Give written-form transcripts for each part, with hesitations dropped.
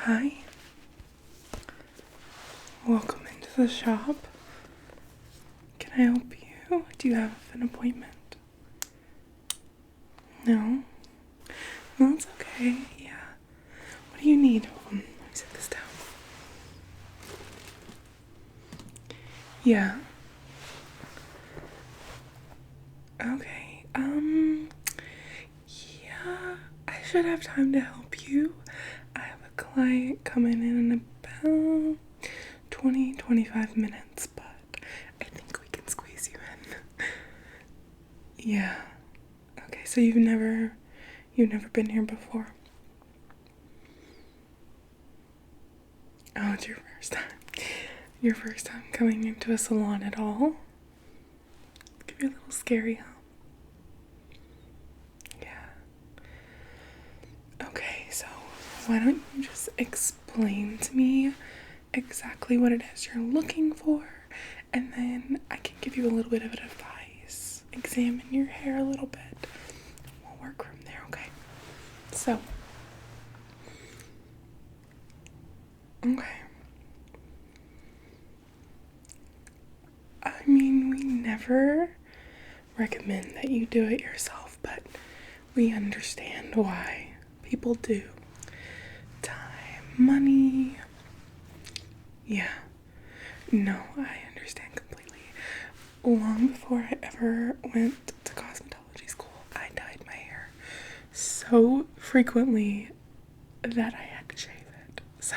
Hi. Welcome into the shop. Can I help you? Do you have an appointment? No? No, it's okay. Yeah. What do you need? Let me set this down. Yeah. Okay. Yeah, I should have time to help you. I have a client coming in about 25 minutes, but I think we can squeeze you in. Yeah. Okay, so you've never been here before? Oh, it's your first time. Your first time coming into a salon at all? It could be a little scary, huh? Yeah. Okay, so why don't you just explain to me exactly what it is you're looking for, and then I can give you a little bit of advice. Examine your hair a little bit. We'll work from there, okay? So, okay. I mean, we never recommend that you do it yourself, but we understand why people do. Time, money. Yeah. No, I understand completely. Long before I ever went to cosmetology school, I dyed my hair so frequently that I had to shave it. So,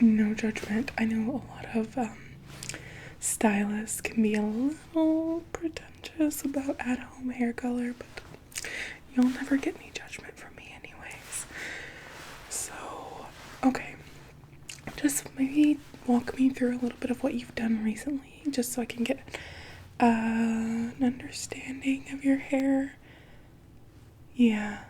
no judgment. I know a lot of stylists can be a little pretentious about at-home hair color, but you'll never get any judgment from me anyways. So, okay. Just maybe walk me through a little bit of what you've done recently, just so I can get an understanding of your hair. Yeah.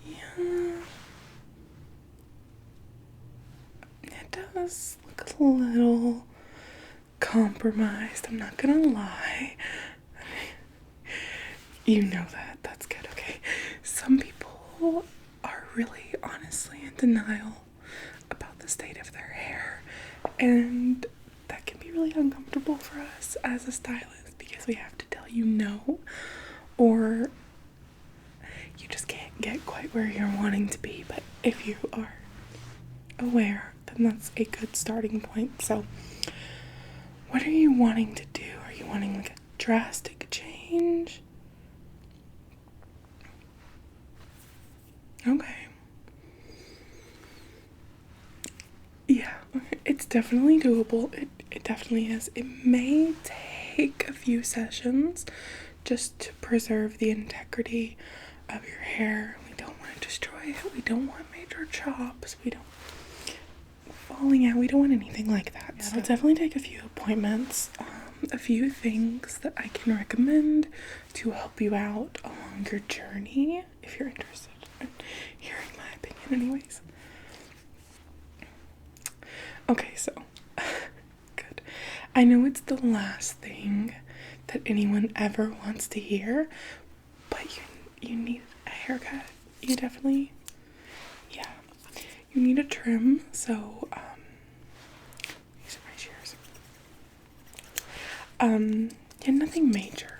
Yeah. It does look a little compromised, I'm not gonna lie. You know that. That's good, okay. Some people are really honestly in denial about the state of their hair, and that can be really uncomfortable for us as a stylist because we have to tell you no, or you just can't get quite where you're wanting to be. But if you are aware, then that's a good starting point. So what are you wanting to do? Are you wanting like a drastic change? Okay. Yeah, it's definitely doable. It definitely is. It may take a few sessions just to preserve the integrity of your hair. We don't want to destroy it. We don't want major chops. We don't falling out. We don't want anything like that. Yeah, so it'll definitely take a few appointments. A few things that I can recommend to help you out along your journey if you're interested in hearing my opinion anyways. Okay, so good. I know it's the last thing that anyone ever wants to hear, but you need a haircut. You definitely, yeah. You need a trim, so these are my shears. Yeah, nothing major.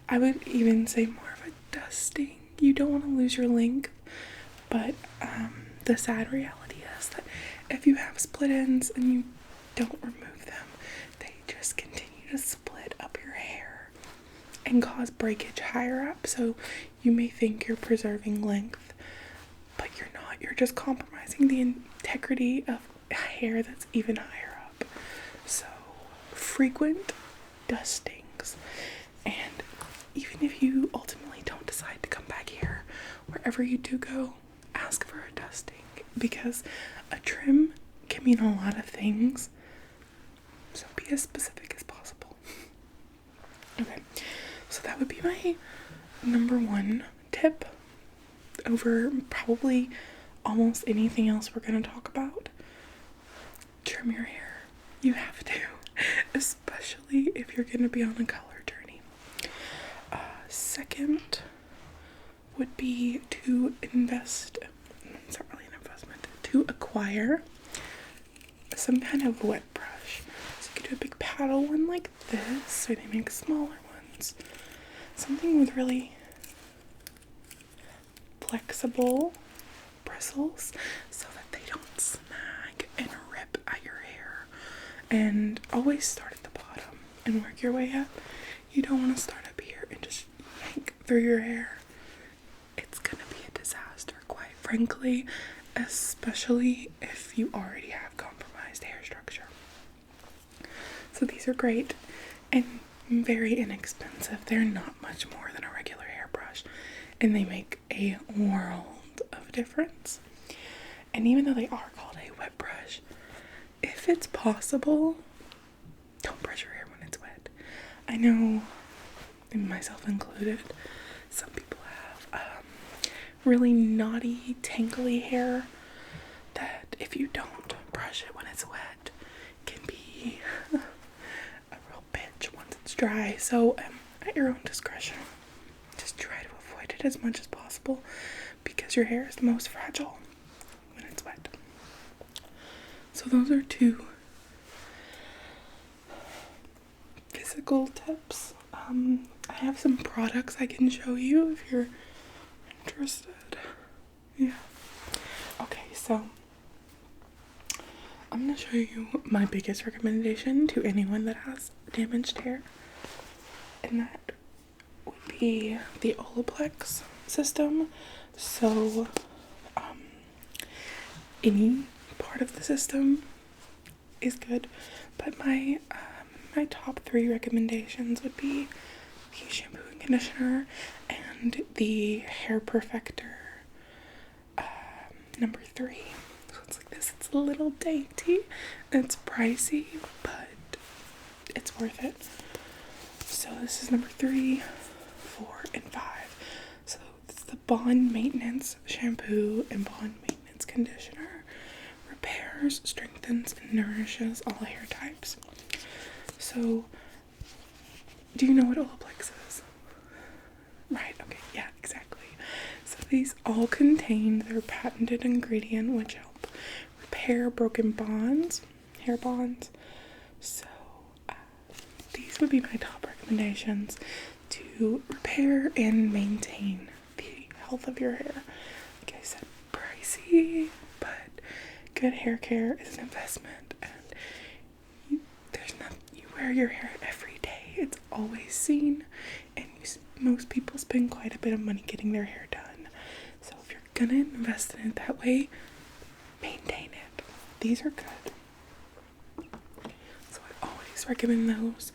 I would even say more of a dusting. You don't want to lose your length, but the sad reality is that if you have split ends and you don't remove them, they just continue to split up your hair and cause breakage higher up. So you may think you're preserving length, but you're not. You're just compromising the integrity of hair that's even higher up. So frequent dustings, and even if you ultimately don't decide to come back here, wherever you do go, ask for a dusting, because a trim can mean a lot of things, so be as specific as possible. Okay, so that would be my number one tip over probably almost anything else we're going to talk about. Trim your hair. You have to, especially if you're going to be on a color journey. Second would be to invest, it's not really an investment, to acquire some kind of wet brush. So you could do a big paddle one like this, or they make smaller ones. Something with really flexible bristles so that they don't snag and rip at your hair. And always start at the bottom and work your way up. You don't want to start up here and just yank through your hair. It's gonna be a disaster, quite frankly, especially if you already have compromised hair structure. So these are great and very inexpensive. They're not much more than a regular hairbrush, and they make a world of difference. And even though they are called a wet brush, if it's possible, don't brush your hair when it's wet. I know, myself included, some people have really knotty, tangly hair that if you don't brush it when it's wet, can be a real bitch once it's dry. So at your own discretion, just try to avoid it as much as possible because your hair is the most fragile when it's wet. So those are 2 physical tips. I have some products I can show you if you're interested. Yeah. Okay, so I'm gonna show you my biggest recommendation to anyone that has damaged hair, and that would be the Olaplex system. So any part of the system is good, but my top 3 recommendations would be the shampoo and conditioner and the hair perfector number 3. So it's like this. It's a little dainty, it's pricey, but it's worth it. So this is number 3, 4, and 5. So it's the Bond Maintenance Shampoo and Bond Maintenance Conditioner. Repairs, strengthens, and nourishes all hair types. So, do you know what Olaplex is? Right, okay, yeah, exactly. So these all contain their patented ingredient which help repair broken bonds, hair bonds. So these would be my top recommendations to repair and maintain the health of your hair. Like I said, pricey, but good hair care is an investment, and you wear your hair every day. It's always seen, and most people spend quite a bit of money getting their hair done. So if you're gonna invest in it that way, maintain it. These are good. So I always recommend those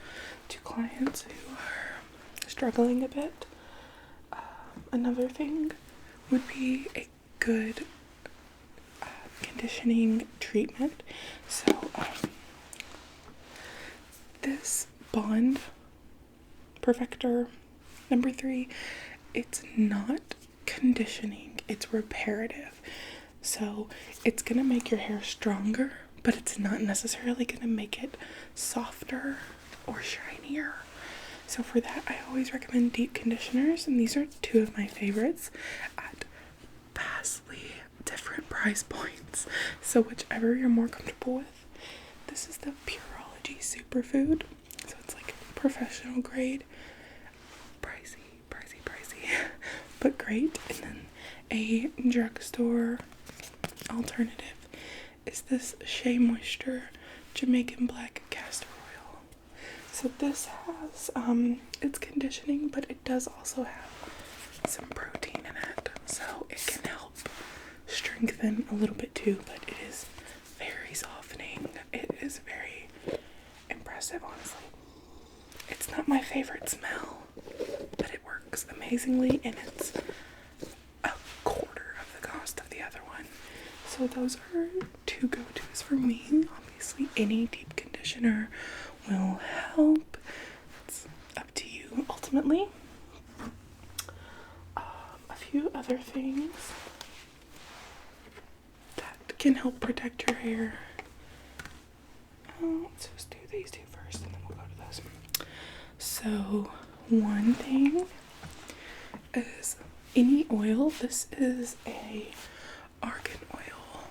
to clients who are struggling a bit. Another thing would be a good conditioning treatment. So this Bond Perfector number 3, it's not conditioning, it's reparative. So it's gonna make your hair stronger, but it's not necessarily gonna make it softer or shinier. So for that, I always recommend deep conditioners, and these are 2 of my favorites at vastly different price points. So whichever you're more comfortable with. This is the Purology Superfood. So it's like professional grade. Pricey, but great. And then a drugstore alternative is this Shea Moisture Jamaican Black Castor Oil. So this has, it's conditioning, but it does also have some protein in it. So it can help strengthen a little bit too, but it is very softening. It is very impressive, honestly. It's not my favorite smell, but it works amazingly, and it's a quarter of the cost of the other one. So those are 2 go-tos for me. Obviously, any deep conditioner will help. It's up to you, ultimately. A few other things that can help protect your hair. Let's just do these 2 first, and then we'll go to those. So one thing is any oil. This is a argan oil,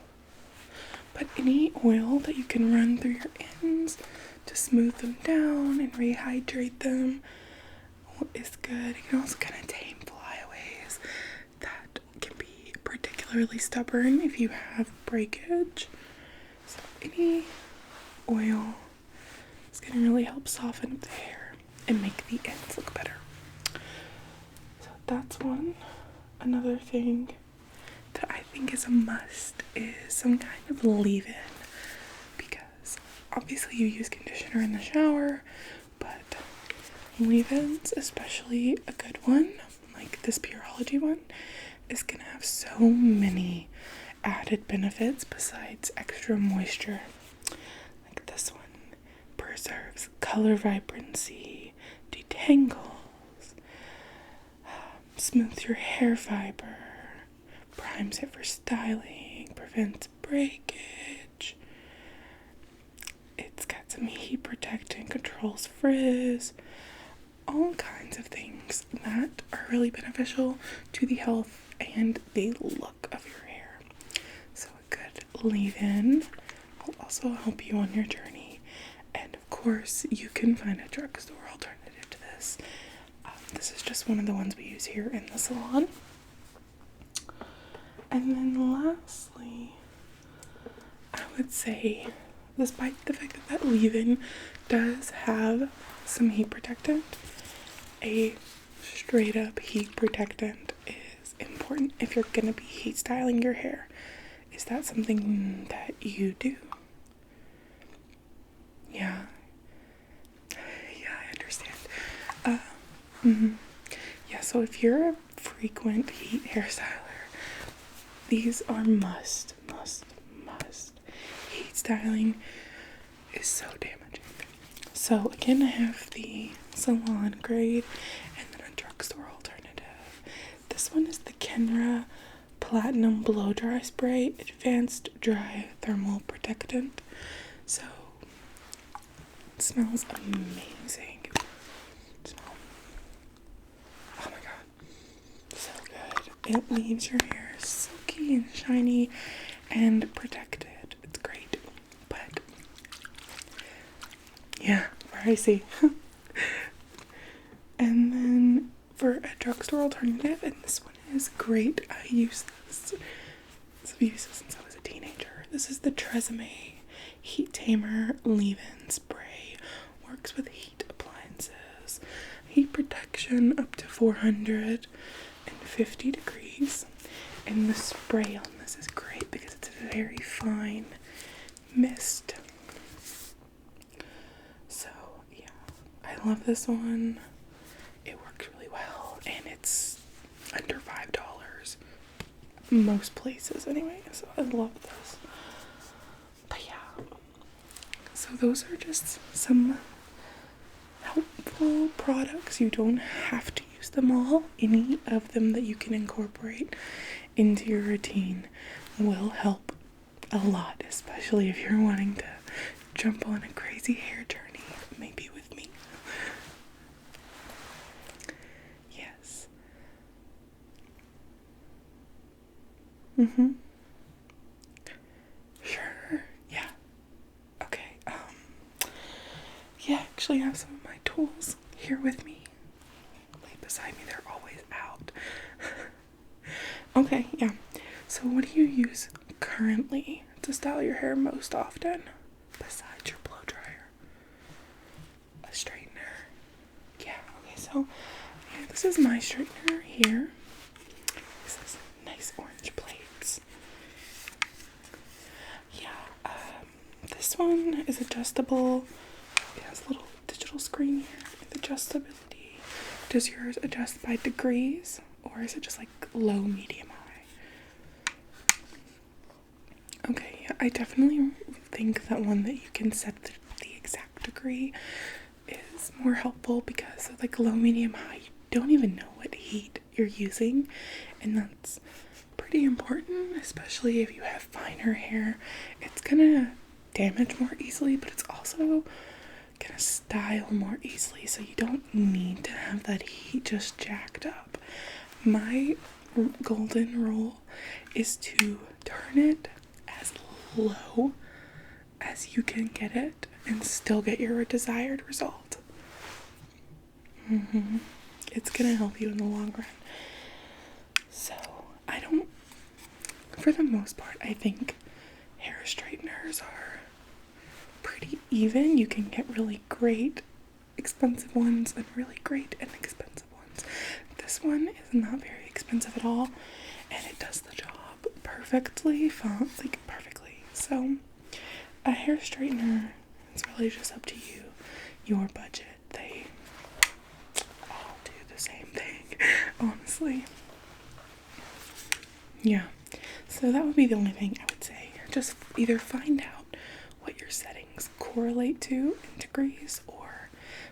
but any oil that you can run through your ends to smooth them down and rehydrate them is good. It can also kind of tame flyaways that can be particularly stubborn if you have breakage. So any oil is going to really help soften up the hair and make the ends look better. So that's one. Another thing that I think is a must is some kind of leave-in, because obviously you use conditioner in the shower, but leave-ins, especially a good one like this Pureology one, is gonna have so many added benefits besides extra moisture. Like this one preserves color vibrancy, detangles, smooths your hair fiber, primes it for styling, prevents breakage. It's got some heat protectant, controls frizz, all kinds of things that are really beneficial to the health and the look of your hair. So a good leave-in will also help you on your journey. And of course, you can find a drugstore alternative to this. This is just one of the ones we use here in the salon. And then lastly, I would say, despite the fact that that leave-in does have some heat protectant, a straight up heat protectant is important if you're going to be heat styling your hair. Is that something that you do? Yeah. Yeah, I understand. Yeah, so if you're a frequent heat hairstyler, these are must. Heat styling is so damaging. So again, I have the salon grade and then a drugstore alternative. This one is the Kenra Platinum Blow Dry Spray Advanced Dry Thermal Protectant. So it smells amazing. Oh my god, so good. It leaves your hair silky and shiny and protected. It's great. But yeah, pricey. And then for a drugstore alternative, and this one is great. I use this. I've used this since I was a teenager. This is the Tresemme Heat Tamer Leave-In Spray. Works with heat appliances. Heat protection up to 450 degrees. And the spray on this is great because it's a very fine mist. So yeah, I love this one. It works really well and it's under $5 most places anyway, so I love this. But yeah, so those are just some helpful products. You don't have to use them all. Any of them that you can incorporate into your routine will help a lot, especially if you're wanting to jump on a crazy hair journey, maybe with me. Yes. Sure. Yeah. Okay. Yeah, actually I have some of my tools here with me. Like beside me, they're always out. Okay, yeah. So what do you use currently to style your hair most often besides your blow dryer? A straightener. Yeah, okay, so yeah, this is my straightener here. This is nice orange plates. Yeah, this one is adjustable. It has a little digital screen here with adjustability. Does yours adjust by degrees, or is it just like low, medium, high? Okay, yeah, I definitely think that one that you can set the exact degree is more helpful, because like low, medium, high, you don't even know what heat you're using, and that's pretty important, especially if you have finer hair. It's gonna damage more easily, but it's also gonna style more easily, so you don't need to have that heat just jacked up. my golden rule is to turn it as low as you can get it and still get your desired result. It's gonna help you in the long run. So for the most part, I think hair straighteners are pretty even. You can get really great expensive ones and really great inexpensive ones. This one is not very expensive at all, and it does the job perfectly, perfectly. So a hair straightener is really just up to you, your budget. They all do the same thing, honestly. Yeah, so that would be the only thing I would say. Just either find out what your settings correlate to in degrees, or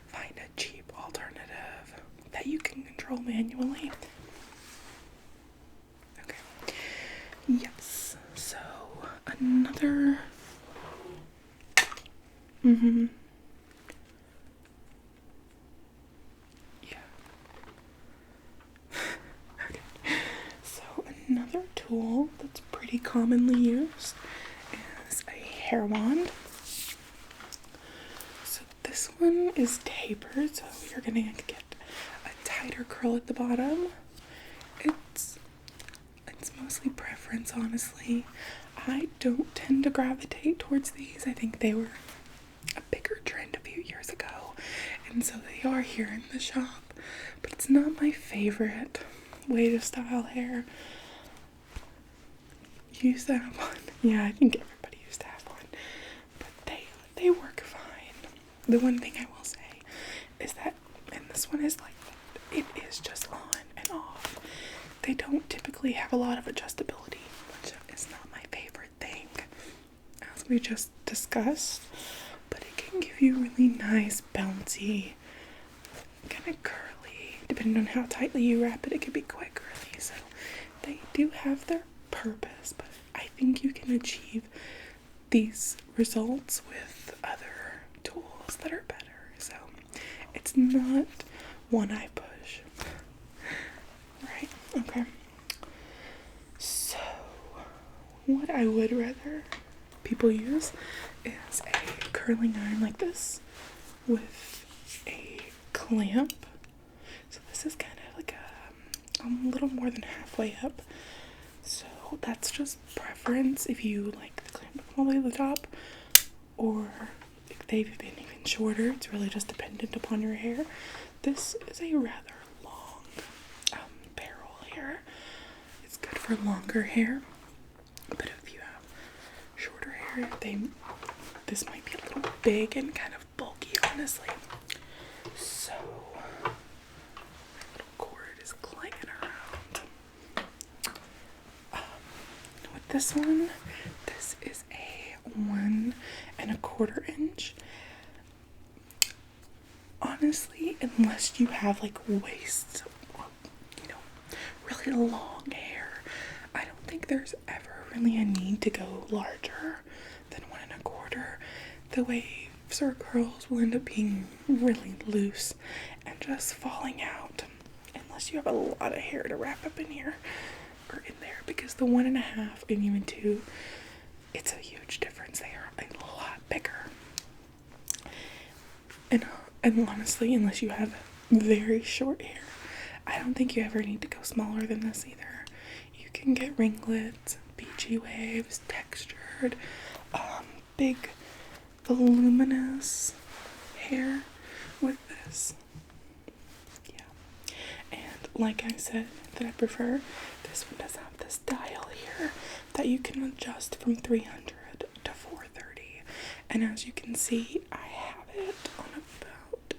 find a cheap alternative that you can control manually. Okay. Yes. So another. Yeah. Okay. So another tool that's pretty commonly used is a hair wand. So this one is tapered, so you're gonna get a tighter curl at the bottom. It's mostly preference, honestly. I don't tend to gravitate towards these. I think they were a bigger trend a few years ago, and so they are here in the shop, but it's not my favorite way to style hair. You used to have one? Yeah, I think everybody used to have one, but they work fine. The one thing I will say is that, and this one is like, it is just on and off. They don't typically have a lot of adjustability, which is not my favorite thing, as we just discussed, but it can give you really nice, bouncy, kind of curly, depending on how tightly you wrap it, it could be quite curly. So they do have their purpose, but I think you can achieve these results with other tools that are better. So it's not one I push. Right, okay. So what I would rather people use is a curling iron like this with a clamp. So this is kind of like a little more than halfway up. So that's just preference if you like the clamp all the way to the top, or if they've been even shorter. It's really just dependent upon your hair. This is a rather long barrel here. It's good for longer hair, but if you have shorter hair, this might be a little big and kind of bulky, honestly. So my little cord is clanging around. With this one, this is a 1 1/4 inch. Honestly, unless you have like waist, or, really long hair, I don't think there's ever really a need to go larger than 1 1/4. The waves or curls will end up being really loose and just falling out, unless you have a lot of hair to wrap up in here or in there, because the 1 1/2 and even 2, it's a huge difference. They are a lot bigger. And honestly, unless you have very short hair, I don't think you ever need to go smaller than this either. You can get ringlets, beachy waves, textured, big, voluminous hair with this. Yeah. And like I said, that I prefer, this one does have this dial here that you can adjust from 300 to 430. And as you can see, I have it on about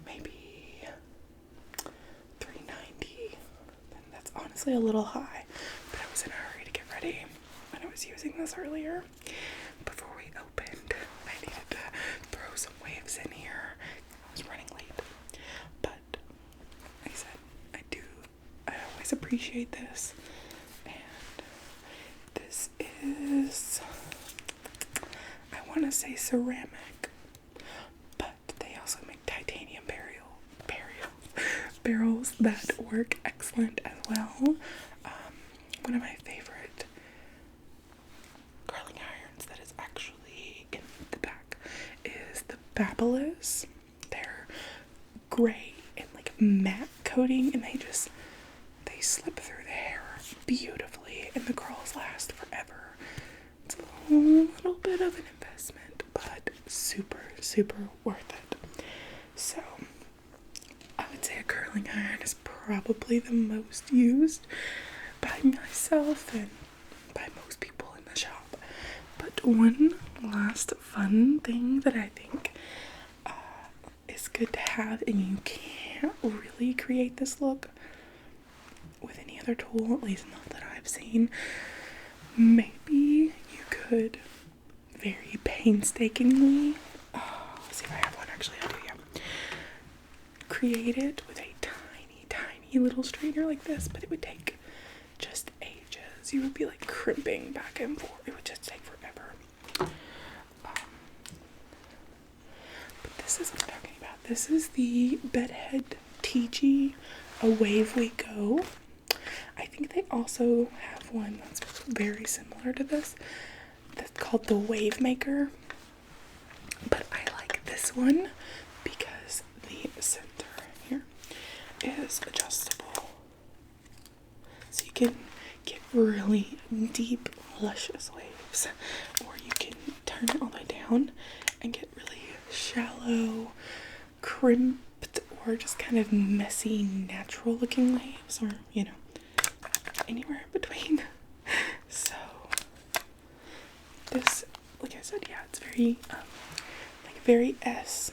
maybe 390. And that's honestly a little high, but I was in a hurry to get ready when I was using this earlier. Before we opened, I needed to throw some waves in here. I was running late. But like I said, I always appreciate this. And this is, I want to say ceramic, but they also make titanium barrels that work excellent as well. One of my favorite curling irons that is actually in the back is the Babyliss. They're gray and like matte coating, and they slip through the hair beautifully, and the curls last forever. It's a little bit of an investment, but super, super worth it. So I would say a curling iron is probably the most used by myself and by most people in the shop. But one last fun thing that I think is good to have, and you can't really create this look with any other tool, at least not that I've seen. Maybe you could very painstakingly, let's see if I have one, actually I do, yeah. Create it with a tiny little straightener like this, but it would take just ages. You would be like crimping back and forth. It would just take forever. But this is what I'm talking about. This is the Bedhead TG, Away We Go. I think they also have one that's very similar to this that's called the Wave Maker, but I like this one because the center here is adjustable, so you can get really deep, luscious waves, or you can turn it all the way down and get really shallow, crimped, or just kind of messy, natural looking waves, or you know, anywhere in between. So this, like I said, yeah, it's very very S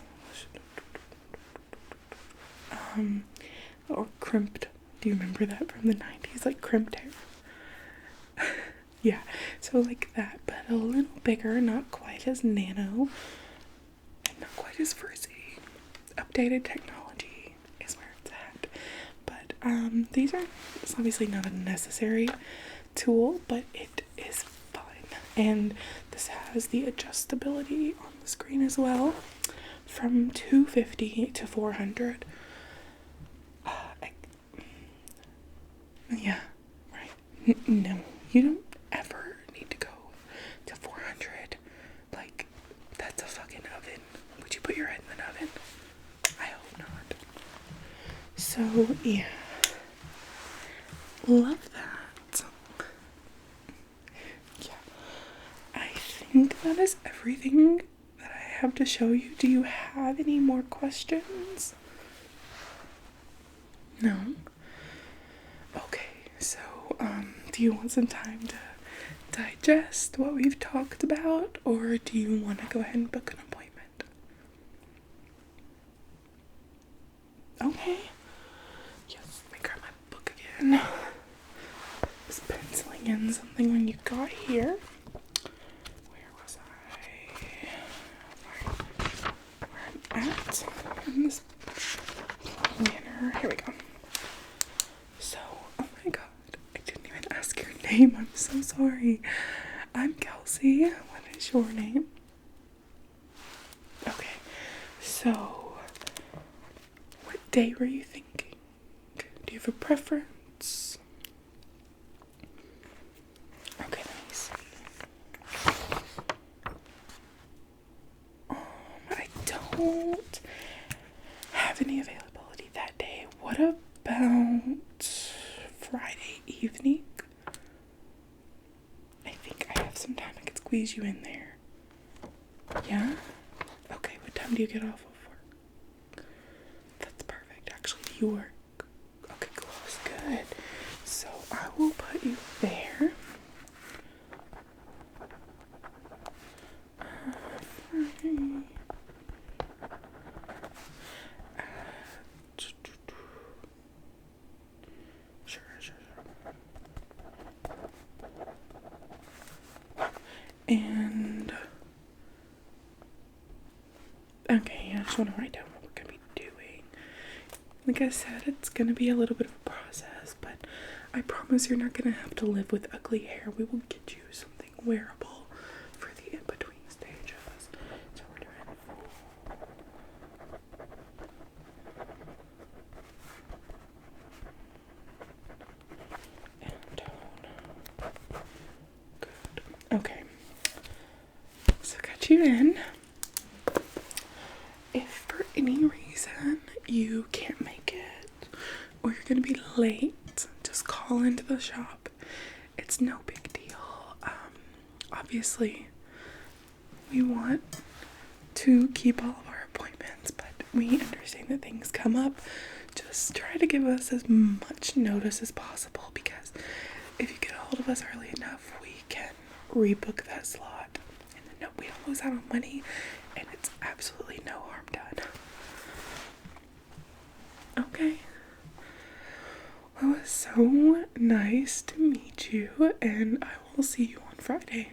or crimped. Do you remember that from the 90s, like crimped hair? Yeah, so like that, but a little bigger, not quite as nano and not quite as frizzy. Updated technology is where it's at. But it's obviously not a necessary tool, but it is fun. And this has the adjustability on the screen as well, from $250 to $400. Yeah, right. No, you don't ever need to go to 400. Like, that's a fucking oven. Would you put your head in an oven? I hope not. So, yeah. Love that. Yeah. I think that is everything that I have to show you. Do you have any more questions? No? Okay, so, do you want some time to digest what we've talked about, or do you want to go ahead and book an appointment? Okay. Yes, let me grab my book again. Just penciling in something when you got here. Where was I? Where I'm at in this planner. Here we go. So, oh my god, I didn't even ask your name. I'm so sorry. I'm Kelsey. What is your name? Okay, so what day were you thinking? Do you have a preference? Okay, let me see. I don't have any availability that day. What about Friday evening? I think I have some time I could squeeze you in there. Yeah? Okay, what time do you get off of work? That's perfect. Actually, do you work? Okay, cool. That's good. So I will put you there. Sure. And okay, I just want to write down what we're gonna be doing. Like I said, it's gonna be a little bit of a process, but I promise you're not gonna have to live with ugly hair. We will get you something wearable for the in-between stages. So we're doing Okay. So got you in. If for any reason you can't make it or you're gonna be late, just call into the shop. It's no big deal. Obviously we want to keep all of our appointments, but we understand that things come up. Just try to give us as much notice as possible, because if you get a hold of us early enough, we can rebook that slot, and then we don't lose out on money, and it's absolutely no harm done. Okay. Well, it was so nice to meet you, and I will see you on Friday.